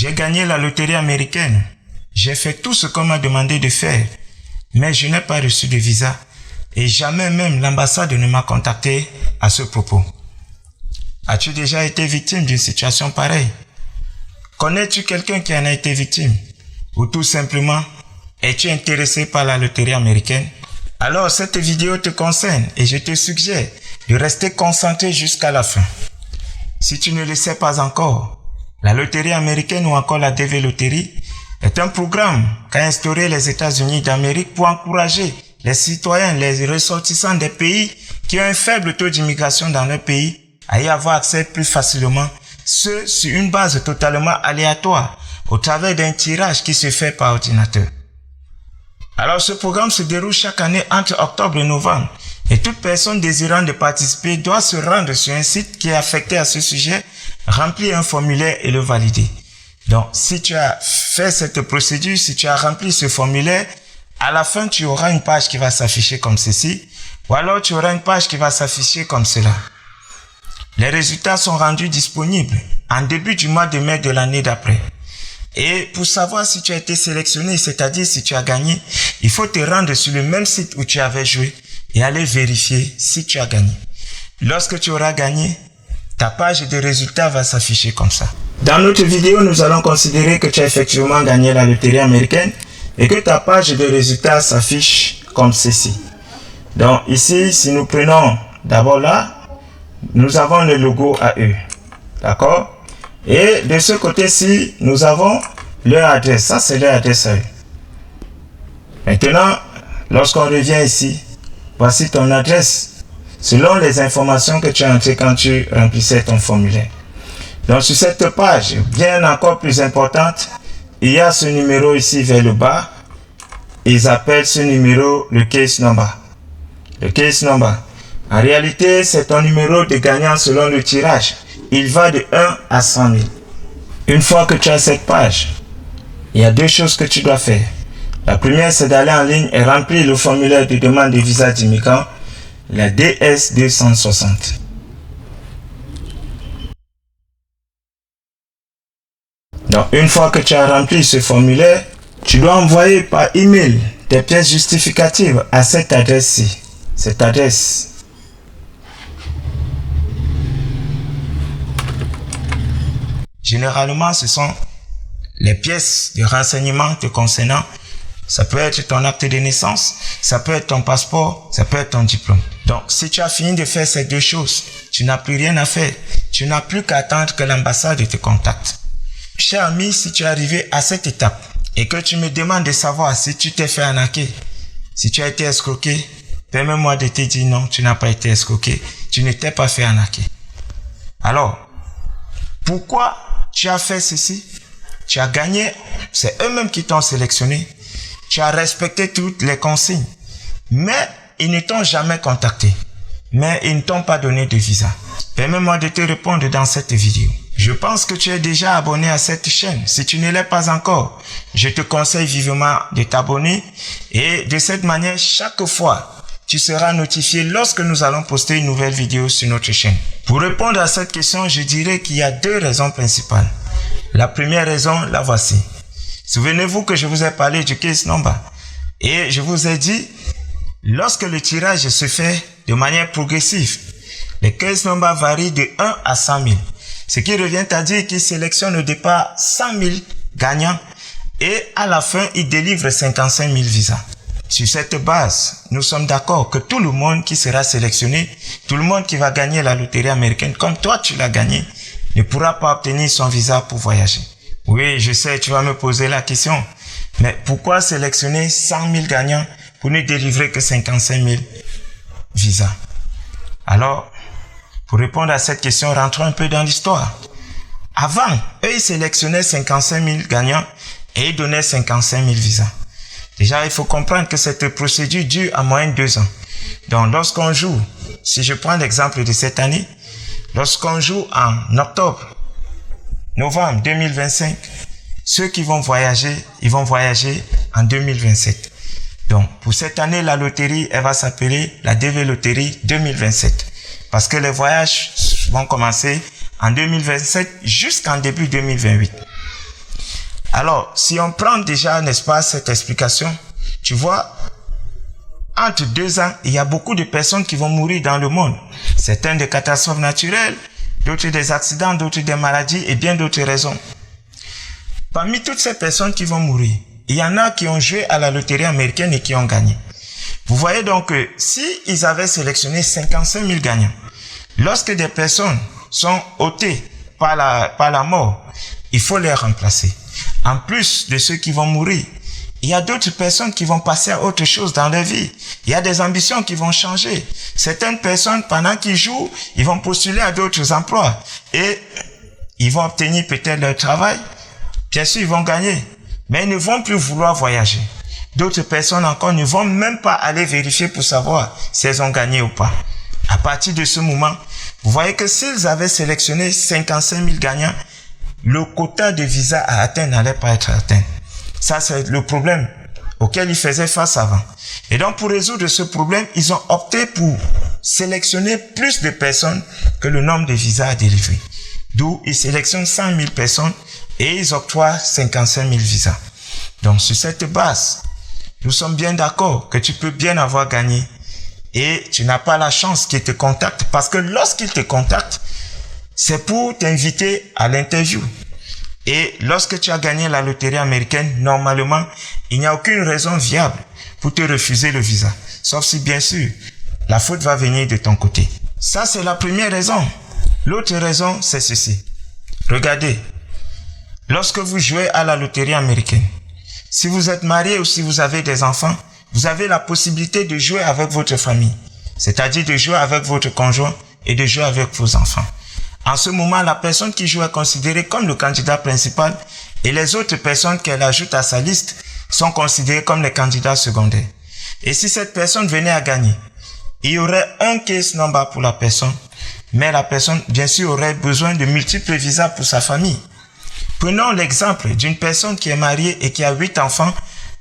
J'ai gagné la loterie américaine. J'ai fait tout ce qu'on m'a demandé de faire. Mais je n'ai pas reçu de visa. Et jamais même l'ambassade ne m'a contacté à ce propos. As-tu déjà été victime d'une situation pareille? Connais-tu quelqu'un qui en a été victime? Ou tout simplement, es-tu intéressé par la loterie américaine? Alors cette vidéo te concerne et je te suggère de rester concentré jusqu'à la fin. Si tu ne le sais pas encore, la loterie américaine ou encore la DV Loterie est un programme qu'a instauré les États-Unis d'Amérique pour encourager les citoyens, les ressortissants des pays qui ont un faible taux d'immigration dans leur pays à y avoir accès plus facilement, ce sur une base totalement aléatoire au travers d'un tirage qui se fait par ordinateur. Alors ce programme se déroule chaque année entre octobre et novembre et toute personne désirant de participer doit se rendre sur un site qui est affecté à ce sujet, remplir un formulaire et le valider. Donc si tu as fait cette procédure, si tu as rempli ce formulaire, à la fin tu auras une page qui va s'afficher comme ceci ou alors tu auras une page qui va s'afficher comme cela. Les résultats sont rendus disponibles en début du mois de mai de l'année d'après. Et pour savoir si tu as été sélectionné, c'est-à-dire si tu as gagné, il faut te rendre sur le même site où tu avais joué et aller vérifier si tu as gagné. Lorsque tu auras gagné, ta page de résultats va s'afficher comme ça. Dans notre vidéo, nous allons considérer que tu as effectivement gagné la loterie américaine et que ta page de résultats s'affiche comme ceci. Donc ici, si nous prenons d'abord là, nous avons le logo AE. D'accord? Et de ce côté-ci, nous avons leur adresse. Ça, c'est leur adresse à eux. Maintenant, lorsqu'on revient ici, voici ton adresse selon les informations que tu as entrées quand tu remplissais ton formulaire. Donc, sur cette page, bien encore plus importante, il y a ce numéro ici vers le bas. Ils appellent ce numéro le case number. Le case number. En réalité, c'est ton numéro de gagnant selon le tirage. Il va de 1 à 100 000. Une fois que tu as cette page, il y a deux choses que tu dois faire. La première, c'est d'aller en ligne et remplir le formulaire de demande de visa d'immigrant, la DS 260. Donc, une fois que tu as rempli ce formulaire, tu dois envoyer par email tes pièces justificatives à cette adresse-ci. Cette adresse. Généralement, ce sont les pièces de renseignement te concernant. Ça peut être ton acte de naissance, ça peut être ton passeport, ça peut être ton diplôme. Donc, si tu as fini de faire ces deux choses, tu n'as plus rien à faire. Tu n'as plus qu'à attendre que l'ambassade te contacte. Cher ami, si tu es arrivé à cette étape et que tu me demandes de savoir si tu t'es fait arnaquer, si tu as été escroqué, permets-moi de te dire non, tu n'as pas été escroqué, tu ne t'es pas fait arnaquer. Alors, pourquoi tu as fait ceci? Tu as gagné, c'est eux-mêmes qui t'ont sélectionné. Tu as respecté toutes les consignes. Mais ils ne t'ont jamais contacté. Mais ils ne t'ont pas donné de visa. Permets-moi de te répondre dans cette vidéo. Je pense que tu es déjà abonné à cette chaîne. Si tu ne l'es pas encore, je te conseille vivement de t'abonner. Et de cette manière, chaque fois, tu seras notifié lorsque nous allons poster une nouvelle vidéo sur notre chaîne. Pour répondre à cette question, je dirais qu'il y a deux raisons principales. La première raison, la voici. Souvenez-vous que je vous ai parlé du case number. Et je vous ai dit, lorsque le tirage se fait de manière progressive, les case number varient de 1 à 100 000. Ce qui revient à dire qu'il sélectionne au départ 100 000 gagnants et à la fin, il délivre 55 000 visas. Sur cette base, nous sommes d'accord que tout le monde qui sera sélectionné, tout le monde qui va gagner la loterie américaine, comme toi tu l'as gagné, ne pourra pas obtenir son visa pour voyager. Oui, je sais, tu vas me poser la question. Mais pourquoi sélectionner 100 000 gagnants pour ne délivrer que 55 000 visas? Alors, pour répondre à cette question, rentrons un peu dans l'histoire. Avant, eux, ils sélectionnaient 55 000 gagnants et ils donnaient 55 000 visas. Déjà, il faut comprendre que cette procédure dure en moyenne 2 ans. Donc, lorsqu'on joue, si je prends l'exemple de cette année, lorsqu'on joue en octobre, novembre 2025, ceux qui vont voyager, ils vont voyager en 2027. Donc, pour cette année, la loterie, elle va s'appeler la DV Loterie 2027. Parce que les voyages vont commencer en 2027 jusqu'en début 2028. Alors, si on prend déjà, n'est-ce pas, cette explication, tu vois, entre 2 ans, il y a beaucoup de personnes qui vont mourir dans le monde. Certaines des catastrophes naturelles, d'autres des accidents, d'autres des maladies et bien d'autres raisons. Parmi toutes ces personnes qui vont mourir, il y en a qui ont joué à la loterie américaine et qui ont gagné. Vous voyez donc que si ils avaient sélectionné 55 000 gagnants, lorsque des personnes sont ôtées par la mort, il faut les remplacer. En plus de ceux qui vont mourir, il y a d'autres personnes qui vont passer à autre chose dans leur vie. Il y a des ambitions qui vont changer. Certaines personnes, pendant qu'ils jouent, ils vont postuler à d'autres emplois et ils vont obtenir peut-être leur travail. Bien sûr, ils vont gagner, mais ils ne vont plus vouloir voyager. D'autres personnes encore ne vont même pas aller vérifier pour savoir si elles ont gagné ou pas. À partir de ce moment, vous voyez que s'ils avaient sélectionné 55 000 gagnants, le quota de visa à atteindre n'allait pas être atteint. Ça, c'est le problème auquel ils faisaient face avant. Et donc, pour résoudre ce problème, ils ont opté pour sélectionner plus de personnes que le nombre de visas à délivrer. D'où ils sélectionnent 100 000 personnes et ils octroient 55 000 visas. Donc, sur cette base, nous sommes bien d'accord que tu peux bien avoir gagné et tu n'as pas la chance qu'ils te contactent parce que lorsqu'ils te contactent, c'est pour t'inviter à l'interview. Et lorsque tu as gagné la loterie américaine, normalement, il n'y a aucune raison viable pour te refuser le visa. Sauf si, bien sûr, la faute va venir de ton côté. Ça, c'est la première raison. L'autre raison, c'est ceci. Regardez, lorsque vous jouez à la loterie américaine, si vous êtes marié ou si vous avez des enfants, vous avez la possibilité de jouer avec votre famille. C'est-à-dire de jouer avec votre conjoint et de jouer avec vos enfants. En ce moment, la personne qui joue est considérée comme le candidat principal et les autres personnes qu'elle ajoute à sa liste sont considérées comme les candidats secondaires. Et si cette personne venait à gagner, il y aurait un case number pour la personne, mais la personne, bien sûr, aurait besoin de multiples visas pour sa famille. Prenons l'exemple d'une personne qui est mariée et qui a 8 enfants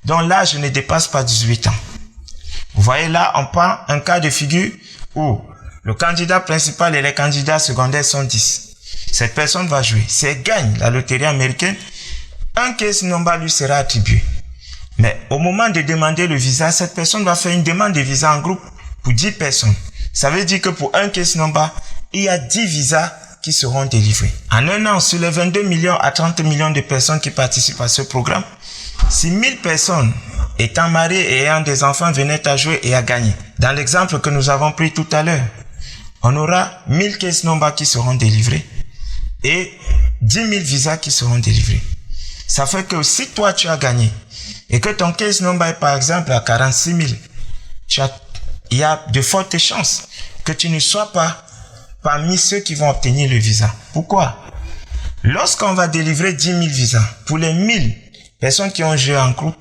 dont l'âge ne dépasse pas 18 ans. Vous voyez là, on prend un cas de figure où le candidat principal et les candidats secondaires sont 10. Cette personne va jouer. Si elle gagne la loterie américaine, un case number lui sera attribué. Mais au moment de demander le visa, cette personne va faire une demande de visa en groupe pour 10 personnes. Ça veut dire que pour un case number, il y a 10 visas qui seront délivrés. En un an, sur les 22 millions à 30 millions de personnes qui participent à ce programme, si 1000 personnes étant mariées et ayant des enfants venaient à jouer et à gagner, dans l'exemple que nous avons pris tout à l'heure, on aura 1000 case numbers qui seront délivrés et 10 000 visas qui seront délivrés. Ça fait que si toi tu as gagné et que ton case number est par exemple à 46 000, il y a de fortes chances que tu ne sois pas parmi ceux qui vont obtenir le visa. Pourquoi? Lorsqu'on va délivrer 10 000 visas, pour les 1000 personnes qui ont joué en groupe,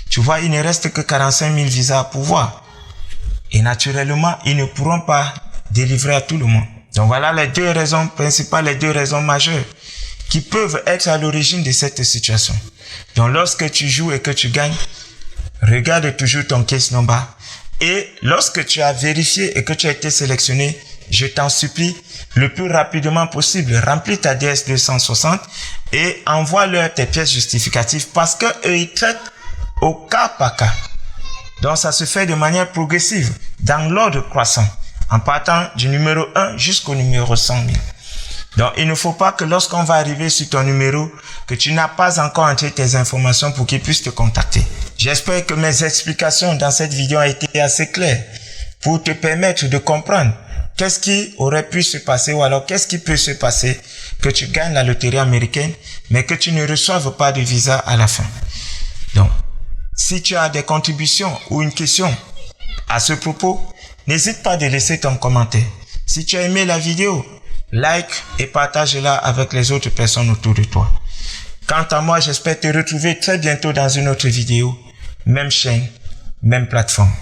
tu vois, il ne reste que 45 000 visas à pouvoir. Et naturellement, ils ne pourront pas délivrer à tout le monde. Donc voilà les deux raisons principales, les deux raisons majeures qui peuvent être à l'origine de cette situation. Donc lorsque tu joues et que tu gagnes, regarde toujours ton case number. Et lorsque tu as vérifié et que tu as été sélectionné, je t'en supplie, le plus rapidement possible, remplis ta DS 260 et envoie-leur tes pièces justificatives parce que eux, ils traitent au cas par cas. Donc ça se fait de manière progressive, dans l'ordre croissant, en partant du numéro 1 jusqu'au numéro 100 000. Donc il ne faut pas que lorsqu'on va arriver sur ton numéro, que tu n'as pas encore entré tes informations pour qu'ils puissent te contacter. J'espère que mes explications dans cette vidéo ont été assez claires pour te permettre de comprendre qu'est-ce qui aurait pu se passer ou alors qu'est-ce qui peut se passer que tu gagnes la loterie américaine mais que tu ne reçoives pas de visa à la fin. Donc, si tu as des contributions ou une question à ce propos, n'hésite pas de laisser ton commentaire. Si tu as aimé la vidéo, like et partage-la avec les autres personnes autour de toi. Quant à moi, j'espère te retrouver très bientôt dans une autre vidéo. Même chaîne, même plateforme.